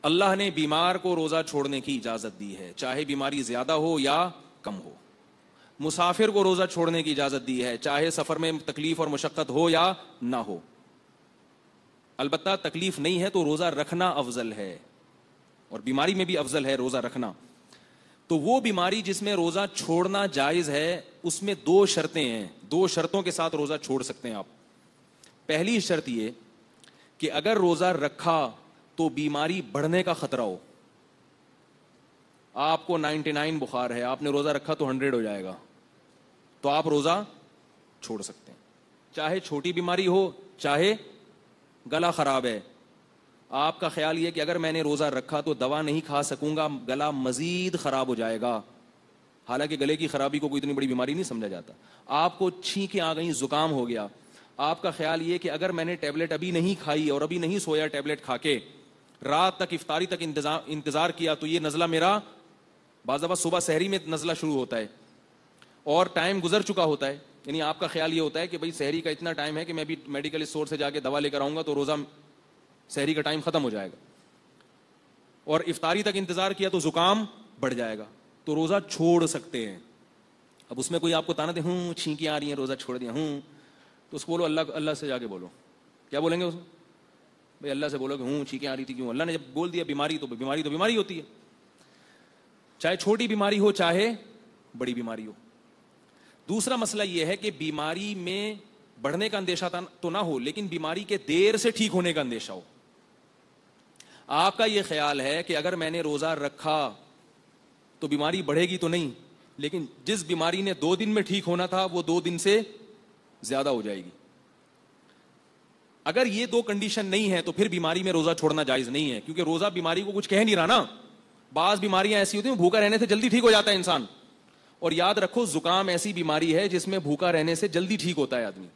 اللہ نے بیمار کو روزہ چھوڑنے کی اجازت دی ہے، چاہے بیماری زیادہ ہو یا کم ہو. مسافر کو روزہ چھوڑنے کی اجازت دی ہے، چاہے سفر میں تکلیف اور مشقت ہو یا نہ ہو. البتہ تکلیف نہیں ہے تو روزہ رکھنا افضل ہے، اور بیماری میں بھی افضل ہے روزہ رکھنا. تو وہ بیماری جس میں روزہ چھوڑنا جائز ہے اس میں 2 شرطیں ہیں، 2 شرطوں کے ساتھ روزہ چھوڑ سکتے ہیں آپ. پہلی شرط یہ کہ اگر روزہ رکھا تو بیماری بڑھنے کا خطرہ ہو. آپ کو 99 بخار ہے، آپ نے روزہ رکھا تو 100 ہو جائے گا، تو آپ روزہ چھوڑ سکتے ہیں. چاہے چھوٹی بیماری ہو، چاہے گلا خراب ہے، آپ کا خیال یہ کہ اگر میں نے روزہ رکھا تو دوا نہیں کھا سکوں گا، گلا مزید خراب ہو جائے گا. حالانکہ گلے کی خرابی کو کوئی اتنی بڑی بیماری نہیں سمجھا جاتا. آپ کو چھینکیں آ گئیں، زکام ہو گیا، آپ کا خیال یہ کہ اگر میں نے ٹیبلٹ ابھی نہیں کھائی اور ابھی نہیں سویا ٹیبلٹ کھا کے، رات تک افطاری تک انتظار کیا، تو یہ نزلہ میرا بعض دفعہ صبح سحری میں نزلہ شروع ہوتا ہے اور ٹائم گزر چکا ہوتا ہے. یعنی آپ کا خیال یہ ہوتا ہے کہ بھئی سحری کا اتنا ٹائم ہے کہ میں بھی میڈیکل اسٹور سے جا کے دوا لے کر آؤں گا تو روزہ سحری کا ٹائم ختم ہو جائے گا، اور افطاری تک انتظار کیا تو زکام بڑھ جائے گا، تو روزہ چھوڑ سکتے ہیں. اب اس میں کوئی آپ کو تانا دے، چھینکیں آ رہی ہیں روزہ چھوڑ دیا، تو اس کو بولو اللہ سے جا کے بولو. کیا بولیں گے اس کو؟ بھائی اللہ سے بولو کہ چھینکیں آ رہی تھی کیوں؟ اللہ نے جب بول دیا بیماری تو بیماری ہوتی ہے، چاہے چھوٹی بیماری ہو چاہے بڑی بیماری ہو. دوسرا مسئلہ یہ ہے کہ بیماری میں بڑھنے کا اندیشہ تو نہ ہو، لیکن بیماری کے دیر سے ٹھیک ہونے کا اندیشہ ہو. آپ کا یہ خیال ہے کہ اگر میں نے روزہ رکھا تو بیماری بڑھے گی تو نہیں، لیکن جس بیماری نے 2 دن میں ٹھیک ہونا تھا وہ 2 دن سے زیادہ ہو جائے گی. اگر یہ 2 کنڈیشن نہیں ہے تو پھر بیماری میں روزہ چھوڑنا جائز نہیں ہے، کیونکہ روزہ بیماری کو کچھ کہہ نہیں رہا نا. بعض بیماریاں ایسی ہوتی ہیں بھوکا رہنے سے جلدی ٹھیک ہو جاتا ہے انسان، اور یاد رکھو زکام ایسی بیماری ہے جس میں بھوکا رہنے سے جلدی ٹھیک ہوتا ہے آدمی.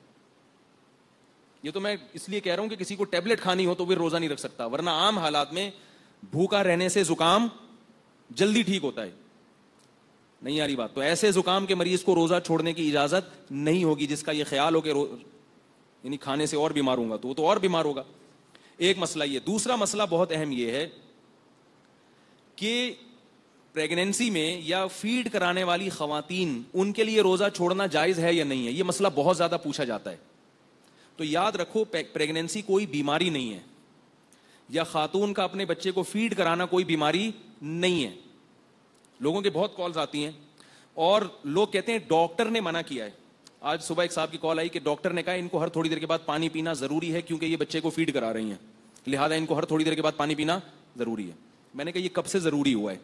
یہ تو میں اس لیے کہہ رہا ہوں کہ کسی کو ٹیبلٹ کھانی ہو تو پھر روزہ نہیں رکھ سکتا، ورنہ عام حالات میں بھوکا رہنے سے زکام جلدی ٹھیک ہوتا ہے. نہیں آ رہی بات؟ تو ایسے زکام کے مریض کو روزہ چھوڑنے کی اجازت نہیں ہوگی، جس کا یہ خیال ہو کہ یعنی کھانے سے اور بیمار ہوں گا تو وہ تو اور بیمار ہوگا. ایک مسئلہ یہ. دوسرا مسئلہ بہت اہم یہ ہے کہ پریگنینسی میں یا فیڈ کرانے والی خواتین، ان کے لیے روزہ چھوڑنا جائز ہے یا نہیں ہے؟ یہ مسئلہ بہت زیادہ پوچھا جاتا ہے. تو یاد رکھو پریگنینسی کوئی بیماری نہیں ہے، یا خاتون کا اپنے بچے کو فیڈ کرانا کوئی بیماری نہیں ہے. لوگوں کے بہت کالز آتی ہیں اور لوگ کہتے ہیں ڈاکٹر نے منع کیا ہے. آج صبح ایک صاحب کی کال آئی کہ ڈاکٹر نے کہا ان کو ہر تھوڑی دیر کے بعد پانی پینا ضروری ہے کیونکہ یہ بچے کو فیڈ کرا رہی ہیں، لہذا ان کو ہر تھوڑی دیر کے بعد پانی پینا ضروری ہے. میں نے کہا یہ کب سے ضروری ہوا ہے؟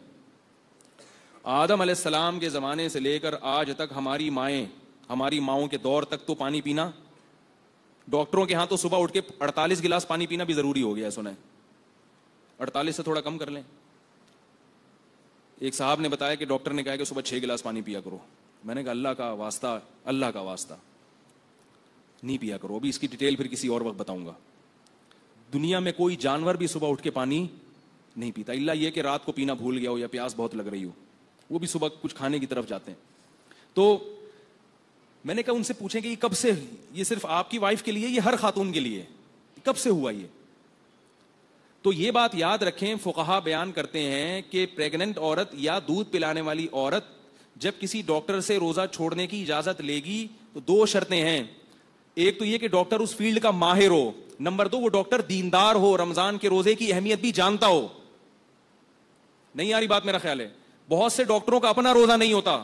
آدم علیہ السلام کے زمانے سے لے کر آج تک ہماری ماؤں کے دور تک تو پانی پینا، ڈاکٹروں کے ہاں تو صبح اٹھ کے 48 گلاس پانی پینا بھی ضروری ہو گیا. سنا ہے 48 سے تھوڑا کم کر لیں. ایک صاحب نے بتایا کہ ڈاکٹر نے کہا کہ صبح 6 گلاس پانی پیا کرو. میں نے کہا اللہ کا واسطہ نہیں پیا کرو. ابھی اس کی ڈیٹیل پھر کسی اور وقت بتاؤں گا. دنیا میں کوئی جانور بھی صبح اٹھ کے پانی نہیں پیتا، الا یہ کہ رات کو پینا بھول گیا ہو یا پیاس بہت لگ رہی ہو، وہ بھی صبح کچھ کھانے کی طرف جاتے ہیں. تو میں نے کہا ان سے پوچھیں کہ یہ کب سے، یہ صرف آپ کی وائف کے لیے، یہ ہر خاتون کے لیے کب سے ہوا یہ؟ تو یہ بات یاد رکھیں، فقہا بیان کرتے ہیں کہ پریگننٹ عورت یا دودھ پلانے والی عورت جب کسی ڈاکٹر سے روزہ چھوڑنے کی اجازت لے گی تو 2 شرطیں ہیں. ایک تو یہ کہ ڈاکٹر اس فیلڈ کا ماہر ہو، نمبر 2 وہ ڈاکٹر دیندار ہو، رمضان کے روزے کی اہمیت بھی جانتا ہو. نہیں آ رہی بات؟ میرا خیال ہے بہت سے ڈاکٹروں کا اپنا روزہ نہیں ہوتا،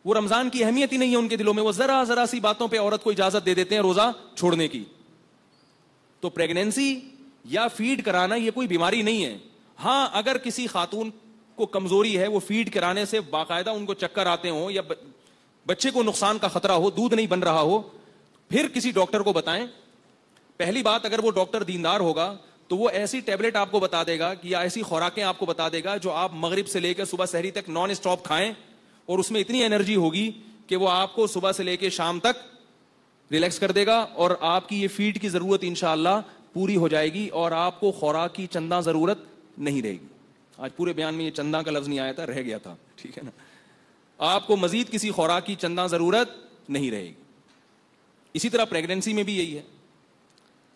وہ رمضان کی اہمیت ہی نہیں ہے ان کے دلوں میں، وہ ذرا سی باتوں پہ عورت کو اجازت دے دیتے ہیں روزہ چھوڑنے کی. تو پریگنینسی یا فیڈ کرانا یہ کوئی بیماری نہیں ہے. ہاں اگر کسی خاتون کو کمزوری ہے، وہ فیڈ کرانے سے باقاعدہ ان کو چکر آتے ہوں یا بچے کو نقصان کا خطرہ ہو، دودھ نہیں بن رہا ہو، پھر کسی ڈاکٹر کو بتائیں. پہلی بات، اگر وہ ڈاکٹر دیندار ہوگا تو وہ ایسی ٹیبلٹ آپ کو بتا دے گا یا ایسی خوراکیں آپ کو بتا دے گا جو آپ مغرب سے لے کے صبح سحری تک نان اسٹاپ کھائیں، اور اس میں اتنی انرجی ہوگی کہ وہ آپ کو صبح سے لے کے شام تک ریلیکس کر دے گا، اور آپ کی یہ فیڈ کی ضرورت انشاءاللہ پوری ہو جائے گی، اور آپ کو خوراک کی چندہ ضرورت نہیں رہے گی. آج پورے بیان میں یہ چندہ کا لفظ نہیں آیا تھا، رہ گیا تھا، ٹھیک ہے نا. آپ کو مزید کسی خوراک کی چندہ ضرورت نہیں رہے گی. اسی طرح پریگنینسی میں بھی یہی ہے.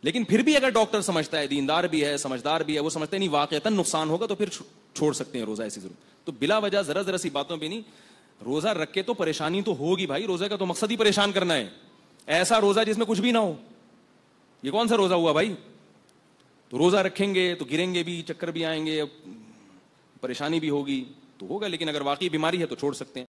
لیکن پھر بھی اگر ڈاکٹر سمجھتا ہے, دیندار بھی ہے, سمجھدار بھی ہے, وہ سمجھتے نہیں واقعتاً نقصان ہوگا, تو پھر چھوڑ سکتے ہیں روزہ ایسی ضرورت. تو بلا وجہ ذرا سی باتوں پہ نہیں. روزہ رکھ کے تو پریشانی تو ہوگی بھائی, روزے کا تو مقصد ہی پریشان کرنا ہے. ایسا روزہ جس میں کچھ بھی نہ ہو, یہ کون سا روزہ ہوا بھائی؟ تو روزہ رکھیں گے تو گریں گے بھی, چکر بھی آئیں گے, پریشانی بھی ہوگی, تو ہوگا. لیکن اگر واقعی بیماری ہے تو چھوڑ سکتے ہیں.